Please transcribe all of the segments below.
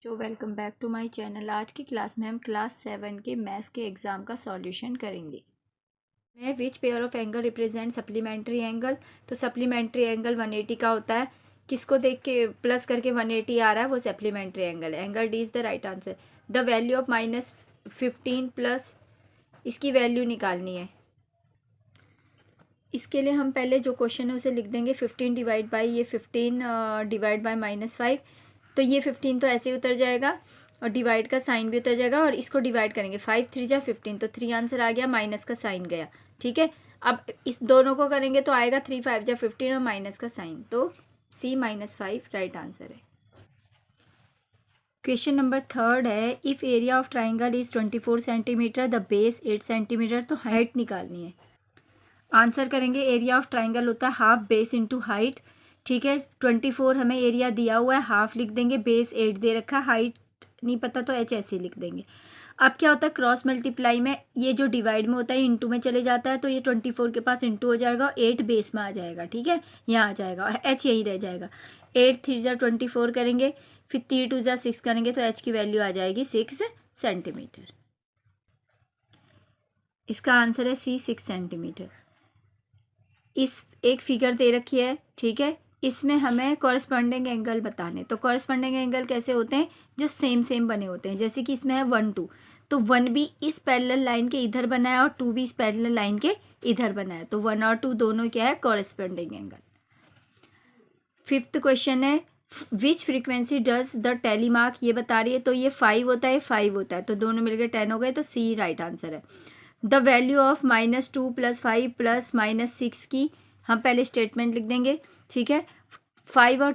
तो welcome back to my channel. आज की क्लास में हम क्लास 7 के मैथ्स के एग्ज़ाम का सॉल्यूशन करेंगे। Which pair of angle represent supplementary angle. तो सप्लीमेंट्री एंगल 180 का होता है। किसको देख के प्लस करके 180 आ रहा है, वो सप्लीमेंट्री एंगल है। Angle D is the right answer. The value of -15 plus, इसकी वैल्यू निकालनी है। इसके लिए हम पहले जो क्वेश्चन है उसे लिख देंगे। 15 डिवाइड बाई ये 15 डिवाइड बाई -5, तो ये 15 तो ऐसे ही उतर जाएगा और डिवाइड का साइन भी उतर जाएगा और इसको डिवाइड करेंगे। 5 3 जा 15, तो 3 आंसर आ गया, माइनस का साइन गया। ठीक है, अब इस दोनों को करेंगे तो आएगा 3 5 जा 15 और माइनस का साइन, तो C -5 राइट आंसर है। क्वेश्चन नंबर 3 है, if area of triangle is 24 centimetre, the base 8 centimetre, तो हाइट निकालनी है। आंसर करेंगे, एरिया ऑफ ट्राइंगल होता है हाफ बेस इंटू हाइट। ठीक है, 24 हमें एरिया दिया हुआ है, हाफ लिख देंगे, बेस 8 दे रखा है, हाइट नहीं पता तो H ऐसे लिख देंगे। अब क्या होता है, क्रॉस मल्टीप्लाई में ये जो डिवाइड में होता है इंटू में चले जाता है, तो ये 24 के पास इंटू हो जाएगा और 8 बेस में आ जाएगा। ठीक है, यहाँ आ जाएगा और H यही रह जाएगा। 8 3 जा 24 करेंगे, फिर 3 2 जा 6 करेंगे, तो H की वैल्यू आ जाएगी 6 सेंटीमीटर। इसका आंसर है C 6 सेंटीमीटर। इस एक फिगर दे रखी है, ठीक है, इसमें हमें कॉरस्पॉन्डिंग एंगल बताने। तो कॉरस्पॉन्डिंग एंगल कैसे होते हैं, जो सेम बने होते हैं। जैसे कि इसमें है 1 2, तो 1 भी इस पैरेलल लाइन के इधर बना है और 2 भी इस पैरेलल लाइन के इधर बना है, तो 1 और 2 दोनों क्या है, कॉरस्पॉन्डिंग एंगल। 5th क्वेश्चन है, विच फ्रीक्वेंसी डज द टेलीमार्क, ये बता रही है। तो ये 5 होता है, 5 होता है, तो दोनों मिलकर 10 हो गए, तो C राइट आंसर है। द वैल्यू ऑफ -2 + 5 + -6 की हम पहले स्टेटमेंट लिख देंगे। ठीक है, 5 और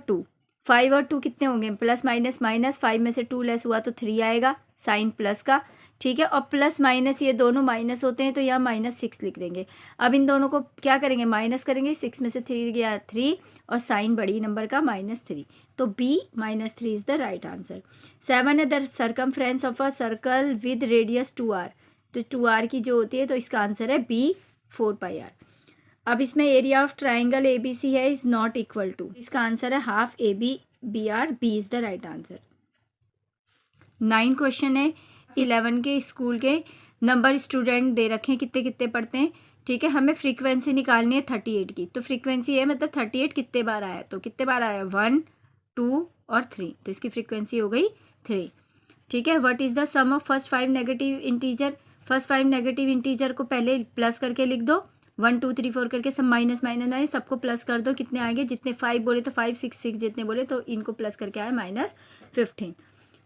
2 कितने होंगे, प्लस माइनस माइनस, 5 में से 2 लेस हुआ तो 3 आएगा, साइन प्लस का। ठीक है, और प्लस माइनस ये दोनों माइनस होते हैं, तो यहाँ -6 लिख देंगे। अब इन दोनों को क्या करेंगे, माइनस करेंगे। 6 में से 3 गया 3 और साइन बड़ी नंबर का -3, तो B -3 is the right answer. 7 है, the circumference of a circle with radius 2r, तो 2r की जो होती है, तो इसका आंसर है B 4πr। अब इसमें एरिया ऑफ ट्राइंगल ABC है, इज नॉट इक्वल टू, इसका आंसर है half AB BR, B is the right answer. 9 question है, 11 के स्कूल के नंबर स्टूडेंट दे रखे हैं, कितने कितने पढ़ते हैं। ठीक है, हमें फ्रीक्वेंसी निकालनी है 38 की। तो फ्रीक्वेंसी है मतलब 38 कितने बार आया, तो कितने बार आया, 1 2 और 3, तो इसकी फ्रीक्वेंसी हो गई 3। ठीक है, what is the sum of first 5 negative integer. First 5 negative integer को पहले प्लस करके लिख दो, 1 2 3 4 करके, सब माइनस माइनस माइनस, सबको प्लस कर दो। कितने आएंगे, जितने 5 बोले तो 5 6 6, जितने बोले तो इनको प्लस करके आए -15।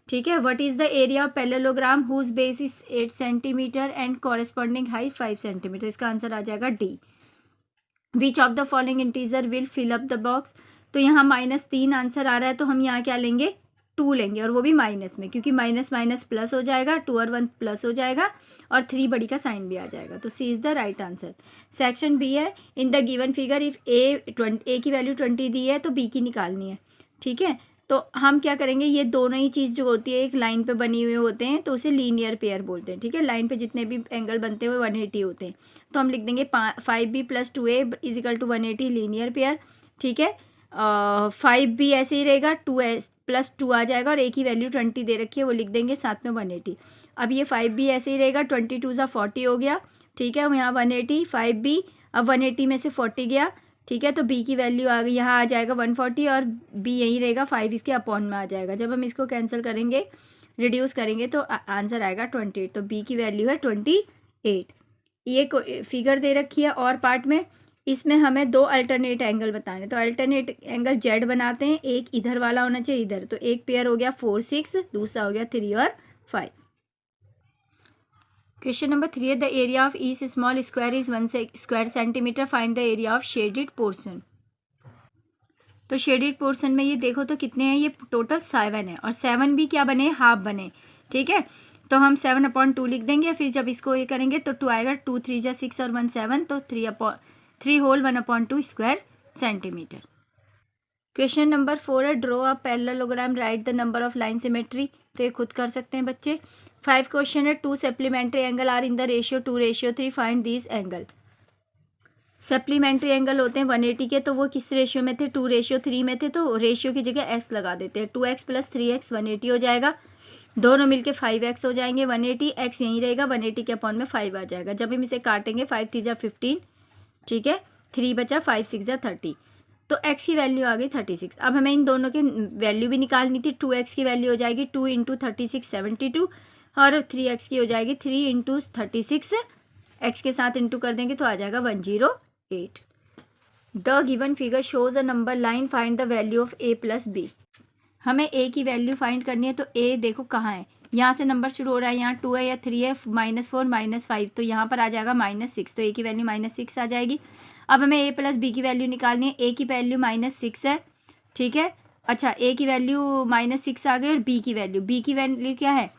ठीक है, what is the area of parallelogram whose base is 8 centimetre and corresponding height 5 centimetre, इसका आंसर आ जाएगा D। Which of the following integer will fill up the box, तो यहाँ -3 आंसर आ रहा है, तो हम यहाँ क्या लेंगे, 2 लेंगे, और वो भी माइनस में, क्योंकि माइनस माइनस प्लस हो जाएगा, 2 और 1 प्लस हो जाएगा और 3 बड़ी का साइन भी आ जाएगा, तो C is the right answer. Section B है, in the given figure if A की वैल्यू 20 दी है तो B की निकालनी है। ठीक है, तो हम क्या करेंगे, ये दोनों ही चीज़ जो होती है एक लाइन पे बनी हुए होते हैं, तो उसे लीनियर पेयर बोलते हैं। ठीक है, लाइन पे जितने भी एंगल बनते हैं वो 180 होते हैं, तो हम लिख देंगे 5B + 2A = 180 लीनियर पेयर। ठीक है, 5B ऐसे ही रहेगा, 2A + 2 आ जाएगा और A की वैल्यू 20 दे रखी है, वो लिख देंगे साथ में 180। अब ये 5B ऐसे ही रहेगा, 22 × 40 हो गया। ठीक है, यहाँ 180 5B, अब 180 में से 40 गया। ठीक है, तो B की वैल्यू आ गई, यहाँ आ जाएगा 140 और B यहीं रहेगा, 5 इसके अपॉन में आ जाएगा। जब हम इसको कैंसिल करेंगे, रिड्यूस करेंगे, तो आंसर आएगा 28, तो B की वैल्यू है 28। ये फिगर दे रखी है और पार्ट में, इसमें हमें 2 अल्टरनेट एंगल बताने, तो अल्टरनेट एंगल Z बनाते हैं, एक इधर वाला होना चाहिए इधर, तो एक पेयर हो गया 4 6, दूसरा हो गया 3 और 5। क्वेश्चन नंबर 3 है, the area of each small square is 1 square centimetre, find the area of shaded portion. तो शेडेड पोर्शन में ये देखो तो कितने हैं, ये टोटल 7 है, और 7 भी क्या बने, हाफ बने। ठीक है, तो हम 7/2 लिख देंगे, फिर जब इसको ये करेंगे तो 2 आएगा, 2 3 जा 6 और 1 7, तो 3 whole 1/2 square centimetre. Question number 4 है, draw a parallelogram, write the number of line symmetry, तो ये खुद कर सकते हैं बच्चे। 5 क्वेश्चन है, 2 supplementary angle are in the ratio 2:3, find this angle. Supplementary angle होते हैं 180 के, तो वो किस रेशियो में थे, 2:3 में थे, तो रेशियो की जगह x लगा देते हैं, 2x + 3x 180 हो जाएगा, दोनों मिलके 5x हो जाएंगे, 180 x यहीं रहेगा, 180 के अपॉन में 5 आ जाएगा। जब हम इसे काटेंगे 5 3 = 15, ठीक है, 3 बचा, 5 6 = 30, तो x की वैल्यू आ गई 36। अब हमें इन दोनों के वैल्यू भी निकालनी थी। 2x की वैल्यू हो जाएगी 2 × 36 72, और 3x की हो जाएगी 3 × 36, x के साथ इंटू कर देंगे तो आ जाएगा 108। The given figure shows a number line, find the value of a + b। हमें a की वैल्यू फाइंड करनी है, तो a देखो कहाँ है, यहाँ से नंबर शुरू हो रहा है, यहाँ 2 है या 3 है, -4 -5, तो यहाँ पर आ जाएगा -6, तो a की वैल्यू -6 आ जाएगी। अब हमें a + b की वैल्यू निकालनी है। a की वैल्यू -6 है, ठीक है, अच्छा a की वैल्यू -6 आ गई, और b की वैल्यू क्या है,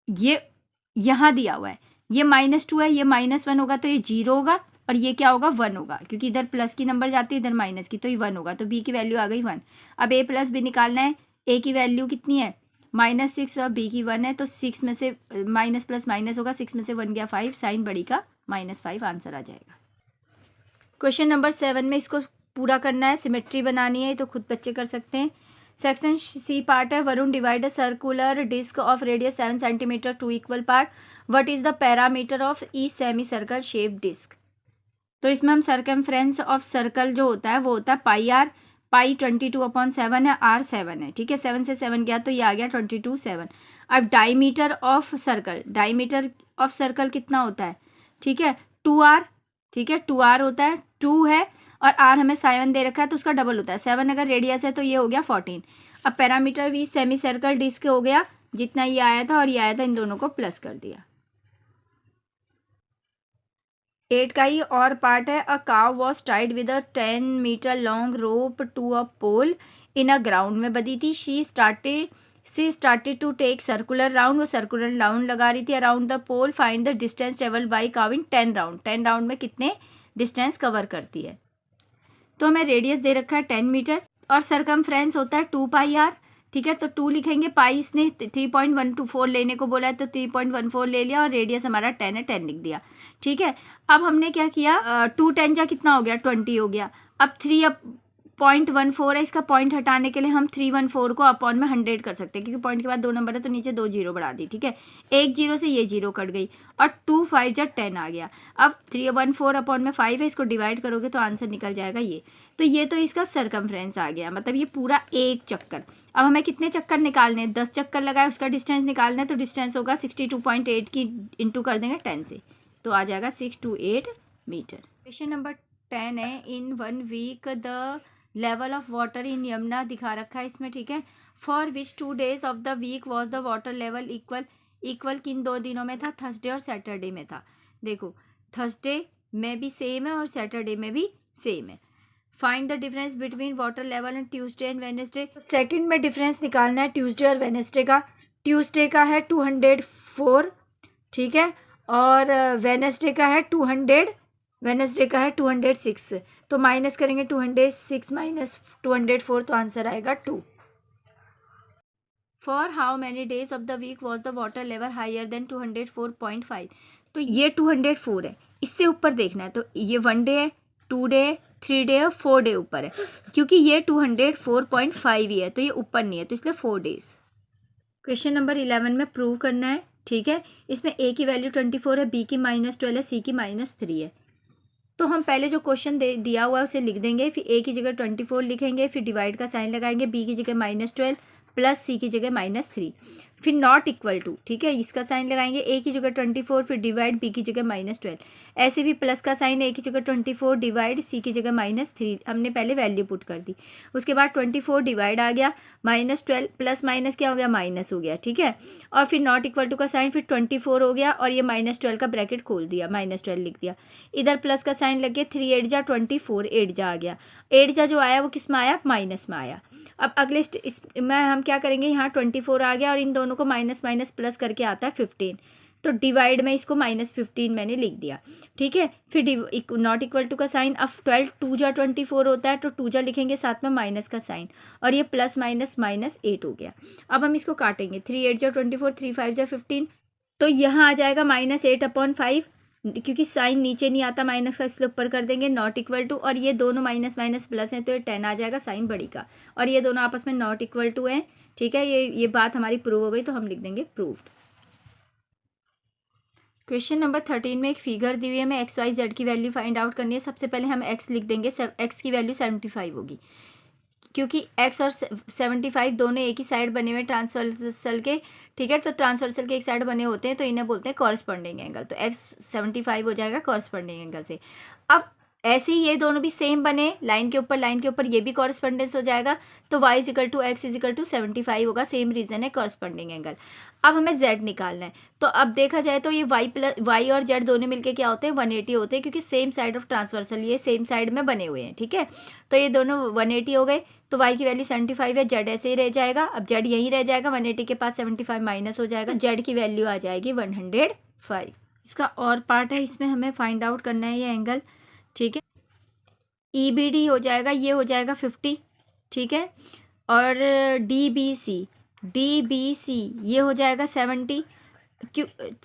ये यहाँ दिया हुआ है, ये -2 है, ये -1 होगा तो ये 0 होगा, और ये क्या होगा 1 होगा, क्योंकि इधर प्लस की नंबर जाती है, इधर माइनस की, तो ये 1 होगा, तो b की वैल्यू आ गई 1। अब a + b निकालना है। a की वैल्यू कितनी है, -6, और b की 1 है, तो 6 में से माइनस प्लस माइनस होगा, 6 में से 1 गया 5, साइन बड़ी का -5 आंसर आ जाएगा। क्वेश्चन नंबर 7 में इसको पूरा करना है, सिमेट्री बनानी है, तो खुद बच्चे कर सकते हैं। सेक्शन सी पार्ट है, Varun divide a circular disc of radius 7 centimetre to equal part, what is the parameter of each semi circle shape disc. तो इसमें हम सर्कमफ्रेंस ऑफ सर्कल जो होता है वो होता है πr, पाई 22/7 है, r 7 है, ठीक है, 7 से 7 गया तो ये आ गया 22 7। अब डायमीटर ऑफ सर्कल कितना होता है, ठीक है, 2r, ठीक है, 2r होता है, 2 है, और r हमें 7 दे रखा है तो उसका डबल होता है, 7 अगर रेडियस है तो ये हो गया 14। अब पैरामीटर भी सेमी सर्कल डिस्क हो गया, जितना ये आया था और ये आया था, इन दोनों को प्लस कर दिया। 8 का ही और पार्ट है, a cow was tied with a 10 metre long rope to a pole in a ground में बधी थी। She started to take circular round, वो सर्कुलर राउंड लगा रही थी around the pole, find the distance travel by cow in 10 round. 10 round में कितने distance cover करती है। तो हमें रेडियस दे रखा है 10 मीटर, और सरकमफ्रेंस होता है 2πr, ठीक है, तो 2 लिखेंगे, पाई इसने 3.124 लेने को बोला है तो 3.14 ले लिया, और रेडियस हमारा 10 है, 10 लिख दिया, ठीक है। अब हमने क्या किया, 2 10 जा कितना हो गया, 20 हो गया। अब 0.14 है, इसका पॉइंट हटाने के लिए हम 314 को अपॉन में 100 कर सकते हैं, क्योंकि पॉइंट के बाद 2 नंबर है तो नीचे 2 जीरो बढ़ा दी, ठीक है, 1 जीरो से ये जीरो कट गई, और 2 5 जा 10 आ गया। अब 314 अपॉन में 5 है, इसको डिवाइड करोगे तो आंसर निकल जाएगा ये। तो ये तो इसका सरकमफ्रेंस आ गया, मतलब ये पूरा एक चक्कर। अब हमें कितने चक्कर निकालने हैं, 10 चक्कर लगाए, उसका डिस्टेंस निकालना है, तो डिस्टेंस होगा 62.8 की इंटू कर देंगे 10 से, तो आ जाएगा 628 मीटर। क्वेश्चन नंबर 10 है, in 1 week the level of water in Yamuna दिखा रखा है इसमें, ठीक है, for which 2 days of the week was the water level equal किन 2 दिनों में था, थर्सडे और सैटरडे में था। देखो थर्सडे में भी सेम है और सैटरडे में भी सेम है। Find the difference between water level and Tuesday and Wednesday. Second में डिफरेंस निकालना है ट्यूसडे और वेडनेसडे का। ट्यूसडे का है 204, ठीक है, और वेडनेसडे का है 206, तो माइनस करेंगे 206 माइनस 204, तो आंसर आएगा 2। For how many days of the week was the water level higher than 204.5। तो ये 204 है, इससे ऊपर देखना है, तो ये 1 डे है, 2 डे है, 3 डे है, 4 डे ऊपर है, क्योंकि ये 204.5 ही है तो ये ऊपर नहीं है, तो इसलिए 4 डेज। क्वेश्चन नंबर 11 में प्रूव करना है, ठीक है, इसमें a की वैल्यू 24 है, b की -12 है, c की -3 है। तो हम पहले जो क्वेश्चन दिया हुआ है उसे लिख देंगे, फिर a की जगह 24 लिखेंगे, फिर डिवाइड का साइन लगाएंगे, b की जगह -12 प्लस c की जगह -3, फिर नॉट इक्वल टू, ठीक है, इसका साइन लगाएंगे, a की जगह 24 फिर डिवाइड b की जगह -12, ऐसे भी प्लस का साइन, a की जगह 24 डिवाइड c की जगह -3, हमने पहले वैल्यू पुट कर दी। उसके बाद 24 डिवाइड आ गया, -12 प्लस माइनस क्या हो गया, माइनस हो गया, ठीक है, और फिर नॉट इक्वल टू का साइन, फिर 24 हो गया, और ये -12 का ब्रैकेट खोल दिया, -12 लिख दिया, इधर प्लस का साइन लग गया, 3 8 जा 24, 8 जा आ गया, 8 जा जो आया वो किस में आया, माइनस में आया। अब अगले इसमें हम क्या करेंगे, यहाँ 24 आ गया और इन दोनों को माइनस माइनस प्लस करके आता है 15, तो डिवाइड में इसको -15 मैंने लिख दिया, ठीक है, फिर नॉट इक्वल टू का साइन। अब 12 2 जा 24 होता है, तो 2 जा लिखेंगे, साथ में माइनस का साइन, और ये प्लस -8 हो गया। अब हम इसको काटेंगे, 3 8 जा 24, 3 5 जा 15, तो यहाँ आ जाएगा -8/5, क्योंकि साइन नीचे नहीं आता माइनस का, इसलिए ऊपर कर देंगे नॉट इक्वल टू, और ये दोनों माइनस माइनस प्लस हैं तो ये 10 आ जाएगा साइन बड़ी का, और ये दोनों आपस में नॉट इक्वल टू हैं। ठीक है, ये बात हमारी प्रूव हो गई, तो हम लिख देंगे प्रूव्ड। क्वेश्चन नंबर 13 में एक फिगर दी हुई है, हमें एक्स वाई जेड की वैल्यू फाइंड आउट करनी है। सबसे पहले हम एक्स लिख देंगे, एक्स की वैल्यू 75 होगी, क्योंकि एक्स और 75 दोनों एक ही साइड बने हुए ट्रांसवर्सल के। ठीक है, तो ट्रांसवर्सल के एक साइड बने होते हैं तो इन्हें बोलते हैं कॉरस्पॉन्डिंग एंगल, तो एक्स 75 हो जाएगा कॉरस्पॉन्डिंग एंगल से। अब ऐसे ही ये दोनों भी सेम बने लाइन के ऊपर ये भी कॉरस्पॉन्डेंस हो जाएगा, तो y is equal to x is equal to 75 होगा, सेम रीजन है कॉरस्पॉन्डिंग एंगल। अब हमें z निकालना है, तो अब देखा जाए तो ये y और z दोनों मिलके क्या होते हैं 180 होते हैं, क्योंकि सेम साइड ऑफ ट्रांसवर्सल ये सेम साइड में बने हुए हैं। ठीक है, तो ये दोनों 180 हो गए, तो y की वैल्यू 75 है, z ऐसे ही रह जाएगा। अब z यहीं रह जाएगा, 180 के पास 75 माइनस हो जाएगा, z की वैल्यू आ जाएगी 105। इसका और पार्ट है, इसमें हमें फाइंड आउट करना है ये एंगल। ठीक है, EBD हो जाएगा, ये हो जाएगा 50। ठीक है, और DBC ये हो जाएगा 70,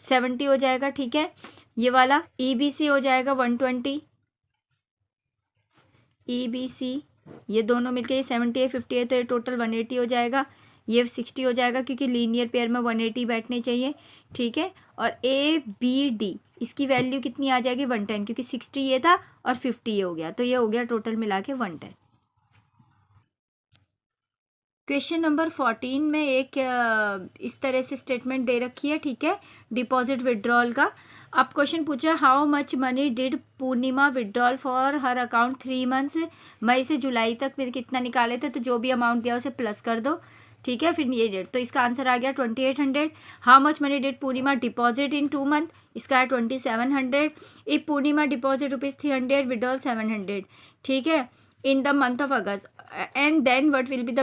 70 हो जाएगा। ठीक है, ये वाला EBC हो जाएगा 120, EBC ये दोनों मिलके ये 70 है 50 है, तो ये टोटल 180 हो जाएगा। ये 60 हो जाएगा, क्योंकि लीनियर पेयर में 180 बैठने चाहिए। ठीक है, और ABD इसकी वैल्यू कितनी आ जाएगी 110, क्योंकि 60 ये था और 50 ये हो गया, तो ये हो गया टोटल मिला के 110। क्वेश्चन नंबर 14 में एक इस तरह से स्टेटमेंट दे रखी है। ठीक है, डिपॉजिट विड्रॉल का। अब क्वेश्चन पूछ रहा है how much money did Purnima withdrawal for her account 3 months, मई से जुलाई तक में कितना निकाले थे, तो जो भी अमाउंट दिया उसे प्लस कर दो। ठीक है, फिर ये डेट, तो इसका आंसर आ गया 2800। How much money did Purnima deposit in 2 month, इसका है 2700। If Purnima deposit ₹300 withdrawal 700। ठीक है, in the month of August, and then what will be the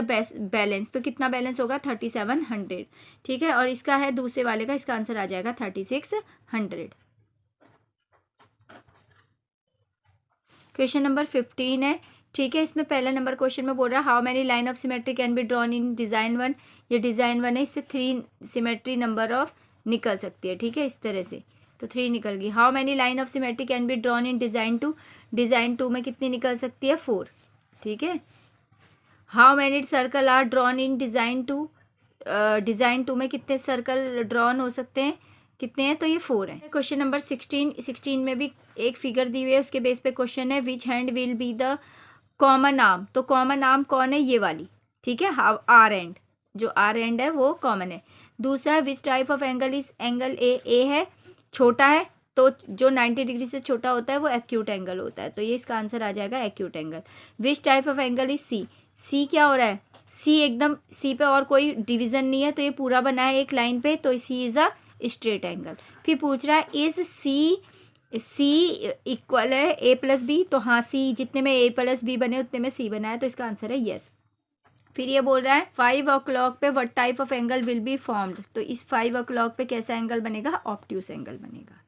balance, तो कितना बैलेंस होगा 3700। ठीक है, और इसका है दूसरे वाले का, इसका आंसर आ जाएगा 3600। क्वेश्चन नंबर 15 है। ठीक है, इसमें पहला नंबर क्वेश्चन में बोल रहा है how many line of symmetry can be drawn in design 1। ये डिज़ाइन 1 है, इससे 3 सिमेट्री नंबर ऑफ निकल सकती है। ठीक है, इस तरह से, तो 3 निकल गई। How many line of symmetry can be drawn in design 2, design 2 में कितनी निकल सकती है 4। ठीक है, how many circle are drawn in design 2, design 2 में कितने सर्कल ड्रॉन हो सकते हैं, कितने हैं, तो ये 4 है। क्वेश्चन नंबर 16 में भी एक फिगर दी हुई है, उसके बेस पे क्वेश्चन है which hand will be the common arm, तो कॉमन आर्म कौन है, ये वाली। ठीक है, आर एंड, जो आर एंड है वो कॉमन है। दूसरा है which type of angle is angle A है, छोटा है, तो जो 90 डिग्री से छोटा होता है वो एक्यूट एंगल होता है, तो ये इसका आंसर आ जाएगा acute angle. Which type of angle is C क्या हो रहा है, सी एकदम, सी पे और कोई डिवीजन नहीं है, तो ये पूरा बना है एक लाइन पे, तो सी इज अ स्ट्रेट एंगल। फिर पूछ रहा है इज सी इक्वल है A+B, तो हाँ सी जितने में A+B बने उतने में सी बना है, तो इसका आंसर है यस। फिर ये बोल रहा है 5 o'clock पे what type of angle will be formed, तो इस 5 o'clock पे कैसा एंगल बनेगा, ऑब्ट्यूस एंगल बनेगा।